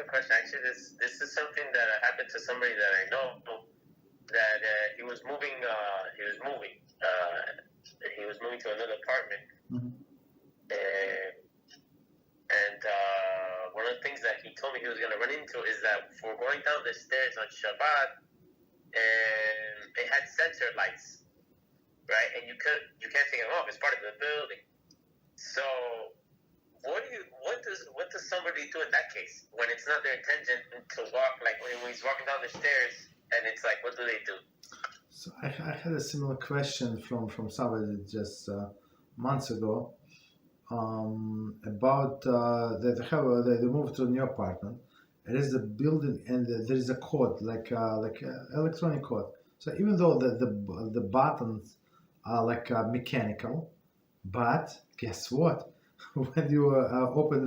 question. Actually, this is something that happened to somebody that I know. That he was moving. He was moving to another apartment. Mm-hmm. And one of the things that he told me he was going to run into is that for going down the stairs on Shabbat, they had sensor lights, right? And you can't take them off. It's part of the building. So what does somebody do in that case when it's not their intention to walk? Like when he's walking down the stairs, and it's like, what do they do? So I had a similar question from somebody just months ago. About they moved to a new apartment. It is a building, and there is a code like electronic code. So even though the buttons are like mechanical, but guess what? When you open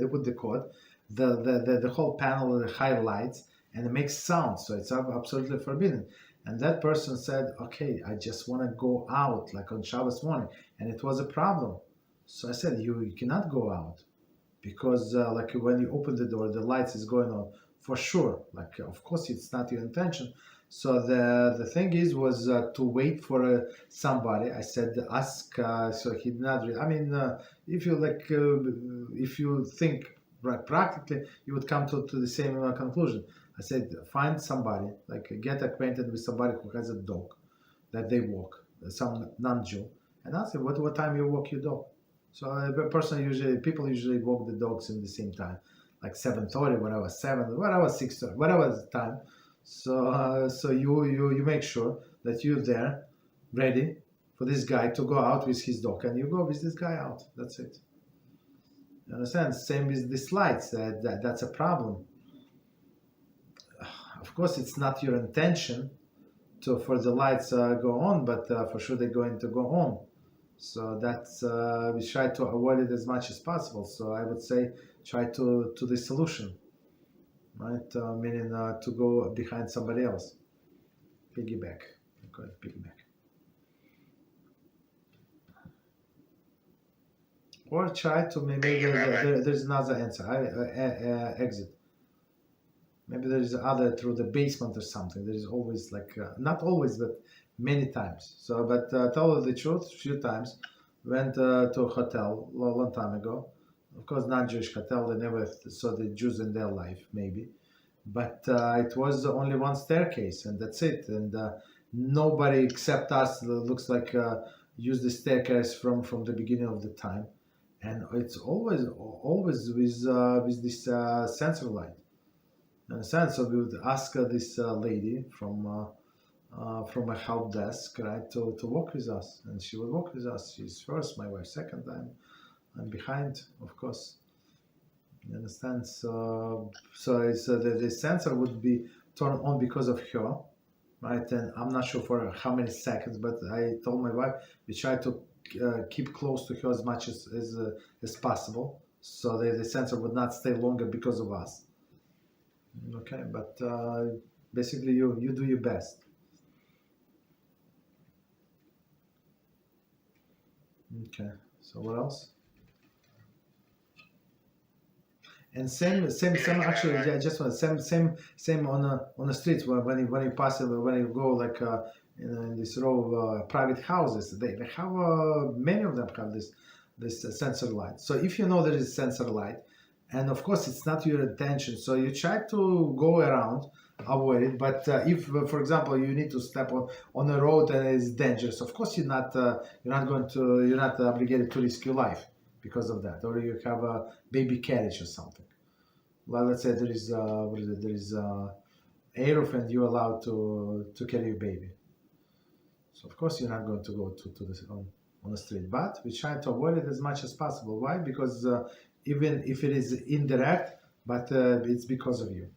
they put the code, the whole panel highlights and it makes sound. So it's absolutely forbidden. And that person said, "Okay, I just want to go out like on Shabbos morning," and it was a problem. So I said, you cannot go out because like when you open the door, the lights is going on for sure. Like of course it's not your intention. So the thing was to wait for somebody. I said ask. So he did not. I mean, if you if you think right practically, you would come to the same conclusion. I said find somebody, like get acquainted with somebody who has a dog that they walk, some non-Jew, and ask him what time you walk your dog. So people usually walk the dogs in the same time, like 7:30 when I was 7, when I was 6:30, whatever the time. So you make sure that you're there, ready for this guy to go out with his dog, and you go with this guy out. That's it. You understand? Same with the lights. That's a problem. Of course, it's not your intention for the lights go on, but for sure they're going to go on. So that's we try to avoid it as much as possible. So I would say try to the solution, right? Meaning to go behind somebody else, piggyback. Okay, piggyback. Or try to maybe there's another answer. Exit. Maybe there is other through the basement or something. There is always like not always, but many times. So, but tell you the truth, few times went to a hotel a long time ago. Of course, non-Jewish hotel. They never saw the Jews in their life, maybe, but it was only one staircase, and that's it. And nobody except us looks like used the staircase from the beginning of the time, and it's always with this sensor light. Understand? So we would ask this lady from a help desk, right, to walk with us, and she would walk with us. She's first, my wife second time, and behind, of course. You understand? So it's the sensor would be turned on because of her, right? And I'm not sure for how many seconds, but I told my wife we try to keep close to her as much as possible, so the sensor would not stay longer because of us. Okay, but basically you do your best. Okay, so what else? And same actually, I just want same on the streets when you pass when you go like in this row of private houses, they have many of them have this sensor light. So if you know there is sensor light, and of course it's not your intention, so you try to go around, avoid it. But if for example you need to step on a road and it's dangerous, of course you're not obligated to risk your life because of that, or you have a baby carriage or something. Well, let's say there is air and you're allowed to carry a baby. So of course you're not going to go to this on the street, but we try to avoid it as much as possible. Why? Because even if it is indirect, but it's because of you.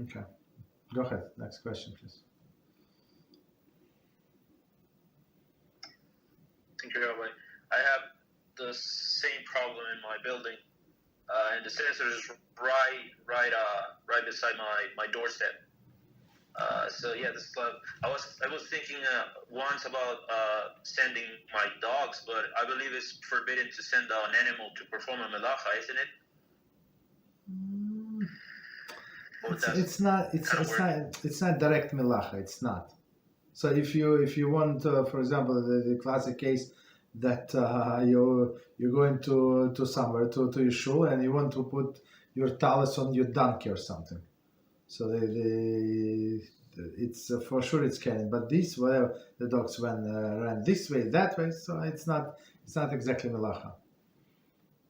Okay, go ahead. Next question, please. Thank you, Rabbi. I have the same problem in my building, and the sensor is right beside my doorstep. So yeah, this I was thinking once about sending my dogs, but I believe it's forbidden to send an animal to perform a Melachah, isn't it? It's not direct Melachah. It's not. So if you want, for example, the classic case that you're going to somewhere to your shul and you want to put your talis on your donkey or something. So it's for sure it's canon. But this, whatever the dogs ran this way, that way, so it's not exactly Melacha.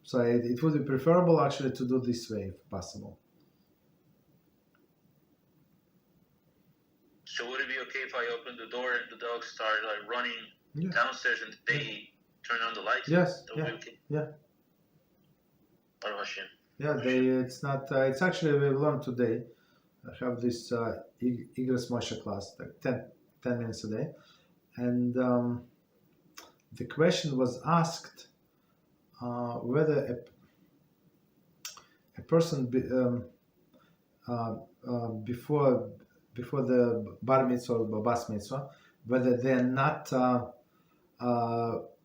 So it would be preferable actually to do this way if possible. So would it be okay if I open the door and the dogs start like running downstairs and they turn on the lights? Yes. That would be okay? Yeah. Baruch Hashem. Yeah. It's not. It's actually we learned today. I have this Igros Moshe class, like 10 minutes a day, and the question was asked whether a person before the bar mitzvah or bas mitzvah, whether they're not,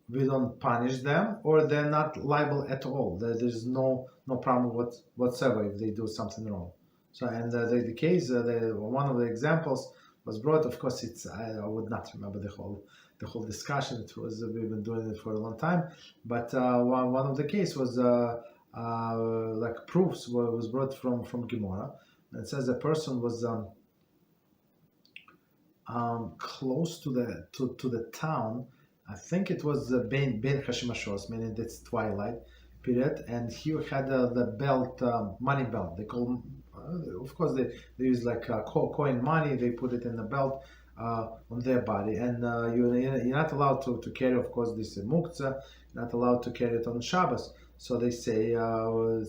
we don't punish them, or they're not liable at all. There's no problem whatsoever if they do something wrong. So, and the case, one of the examples was brought. Of course, I would not remember the whole discussion. We've been doing it for a long time, but one of the case was like proofs was brought from Gemara. It says a person was close to the town. I think it was Ben Hashimashos, meaning it's twilight period, and he had the belt, money belt. They call, of course, they use like coin money. They put it in the belt on their body, and you're not allowed to carry, of course, this muktzah. You're not allowed to carry it on Shabbos. So they say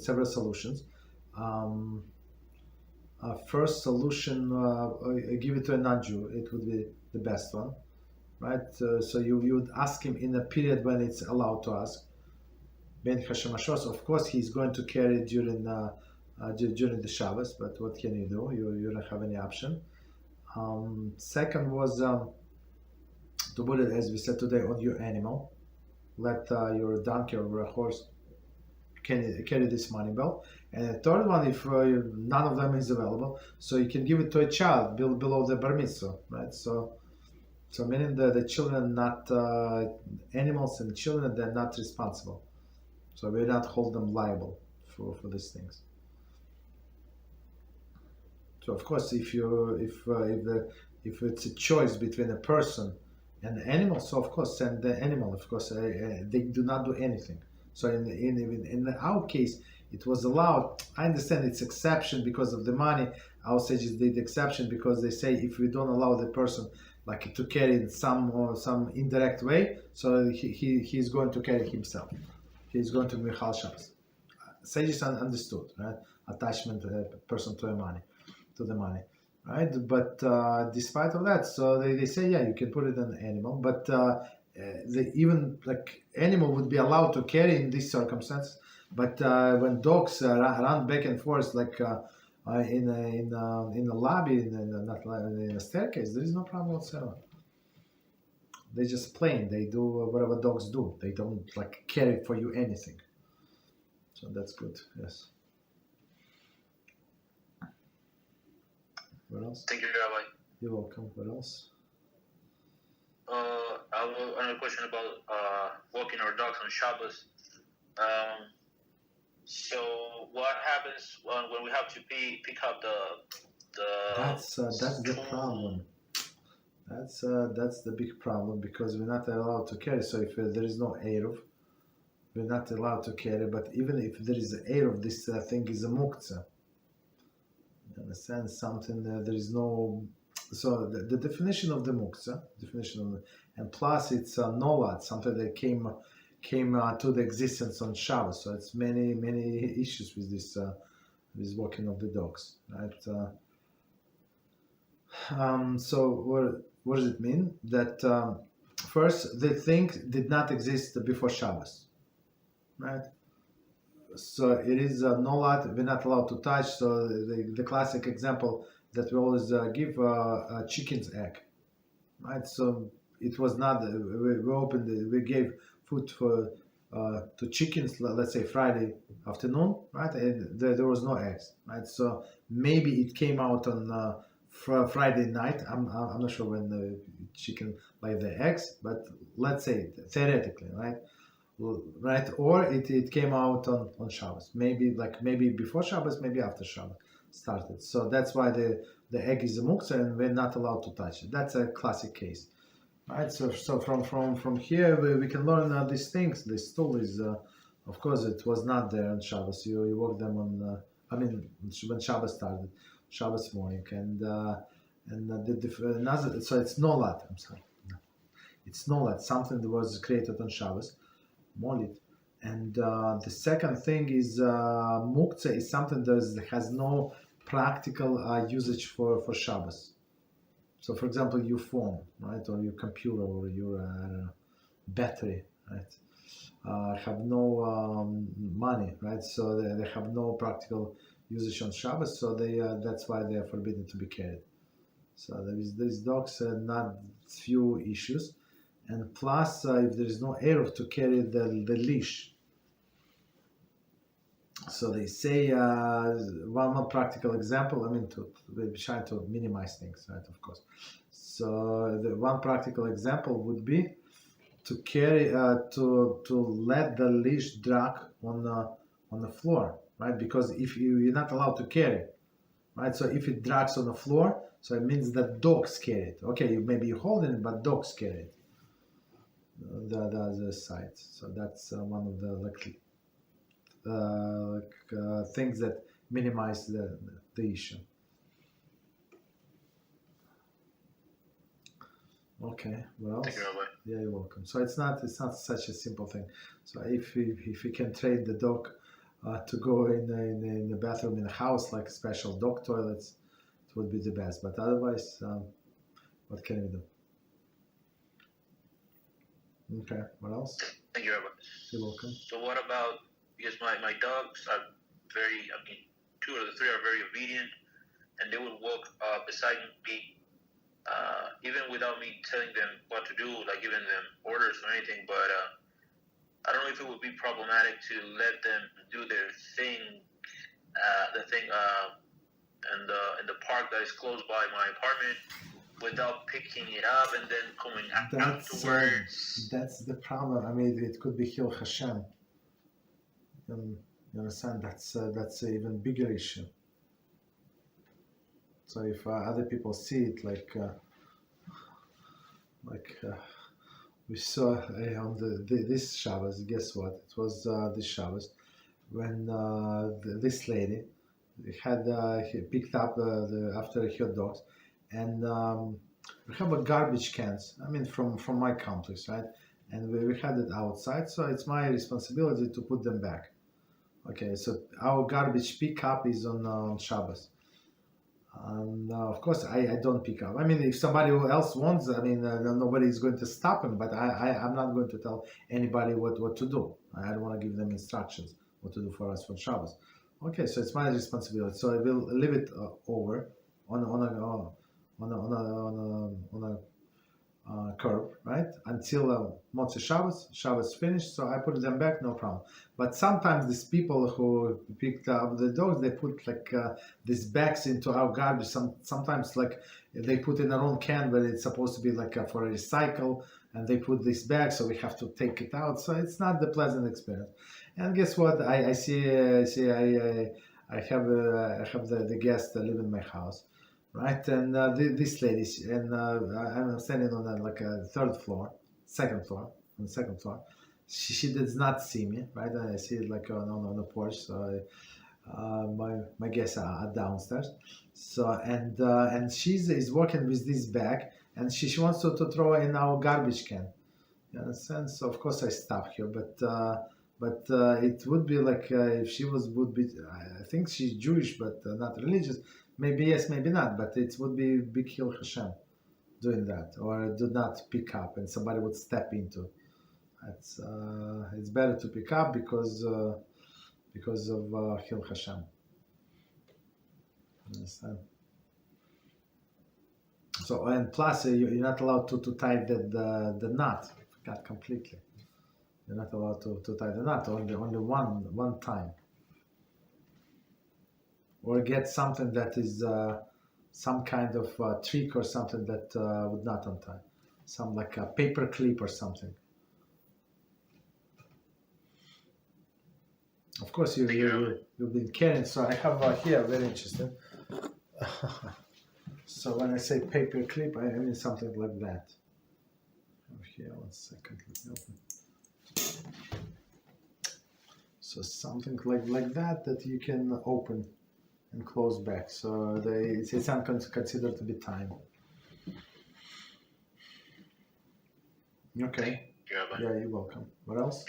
several solutions. First solution, give it to a non-Jew. It would be the best one, right? So you would ask him in a period when it's allowed to ask. Ben Hashemashos, of course, he's going to carry it during the Shabbos, but what can you do? You don't have any option. Second was to put it, as we said today, on your animal. Let your donkey or a horse carry this money belt. And the third one, if none of them is available, so you can give it to a child below the bar mitzvah, right? So meaning the children, not animals and children, they're not responsible. So we not hold them liable for these things. So of course, if it's a choice between a person and the animal, so of course send the animal. Of course, they do not do anything. So in our case, it was allowed. I understand it's exception because of the money. Our sages did exception because they say if we don't allow the person like to carry in some indirect way, so he's going to carry himself. He's going to be Michal Shabbos. Sages understood, right? Attachment person to the money, right? But despite of that, so they say you can put it on an animal, but even like animal would be allowed to carry in these circumstances. But when dogs run back and forth like in a lobby, in a staircase, there is no problem whatsoever. They just playing. They do whatever dogs do. They don't like carry for you anything. So that's good. Yes. What else? Thank you, Rabbi. You're welcome. What else? I have another question about walking our dogs on Shabbos. So what happens when we have to pick up the? That's the problem. That's the big problem because we're not allowed to carry. So if there is no Eruv, we're not allowed to carry. But even if there is an Eruv, this thing is a muktzah. You understand something? There is no. So the definition of the muktzah, and plus it's nolad, something that came to the existence on Shabbos. So it's many issues with this walking of the dogs, right? So what does it mean? That first the thing did not exist before Shabbos, right? So it is nolad. We're not allowed to touch. So the classic example that we always give a chicken's egg, right? So it was not. We opened. We gave food to chickens, let's say Friday afternoon, right? And there was no eggs, right? So maybe it came out on Friday night. I'm not sure when the chicken lay the eggs, but let's say theoretically, right? Right, or it came out on Shabbos. Maybe before Shabbos, maybe after Shabbos started. So that's why the egg is a muktzah and we're not allowed to touch it. That's a classic case. Right, so from here we can learn these things. This tool is, of course, it was not there on Shabbos. You work them on, when Shabbos started, Shabbos morning, and another. So it's nolat. I'm sorry, no. It's nolat. Something that was created on Shabbos, molit, and the second thing is muktzah is something that has no practical usage for Shabbos. So, for example, your phone, right, or your computer, or your battery, right, have no money, right? So they have no practical usage on Shabbos. So that's why they are forbidden to be carried. So these dogs not few issues, and plus if there is no eruv to carry the leash. So they say one more practical example. We're trying to minimize things, right? Of course. So the one practical example would be to carry to let the leash drag on the floor, right? Because if you're not allowed to carry, right? So if it drags on the floor, so it means that dogs carry it. Okay, maybe you're holding it, but dogs carry it. The other side. So that's one of the things that minimize the issue. Okay, well, Thank you, Rabbi. yeah, you're welcome. So it's not such a simple thing. So if we can train the dog to go in the bathroom in a house, like special dog toilets, it would be the best. But otherwise, what can we do? Okay, what else? Thank you, Rabbi. You're welcome. So what about, because my dogs are very, two of the three are very obedient, and they will walk beside me, even without me telling them what to do, like giving them orders or anything. But I don't know if it would be problematic to let them do their thing, in the park that is close by my apartment, without picking it up and then coming afterwards. That's the problem. It could be Hil HaShem. You understand? That's an even bigger issue. So if other people see it, we saw on this Shabbos, guess what? It was this Shabbos when this lady had picked up after her dogs, and we have a garbage cans. From my complex, right? And we had it outside, so it's my responsibility to put them back. Okay, so our garbage pickup is on Shabbos. Of course, I don't pick up. If somebody else wants, nobody is going to stop him. But I'm not going to tell anybody what to do. I don't want to give them instructions what to do for us for Shabbos. Okay, so it's my responsibility. So I will leave it over on a curb, right? Until Motzi Shabbos finished. So I put them back, no problem. But sometimes these people who picked up the dogs, they put these bags into our garbage. Sometimes they put in their own can, but it's supposed to be for a recycle, and they put this bag, so we have to take it out. So it's not the pleasant experience. And guess what? I have the guest that live in my house. Right, and this lady, and I'm standing on a second floor, on the second floor. She does not see me, right? I see it on the porch. So my guests are downstairs. So and is working with this bag, and she wants to throw in our garbage can. You understand? So of course I stop her, but it would be if she would be. I think she's Jewish, but not religious. Maybe yes, maybe not, but it would be big Hil HaShem doing that, or do not pick up, and somebody would step into. It's better to pick up because of Hil HaShem. Understand? So and plus you're not allowed to tie the knot completely. You're not allowed to tie the knot, only one time. Or get something that is some kind of trick or something that would not untie. Some like a paper clip or something. Of course, you've been carrying. So I have here, very interesting. So when I say paper clip, I mean something like that. Here, 1 second, let me open. So something like that you can open and close back. So it's not considered to be time. Okay. Yeah, Yeah, you're welcome. What else?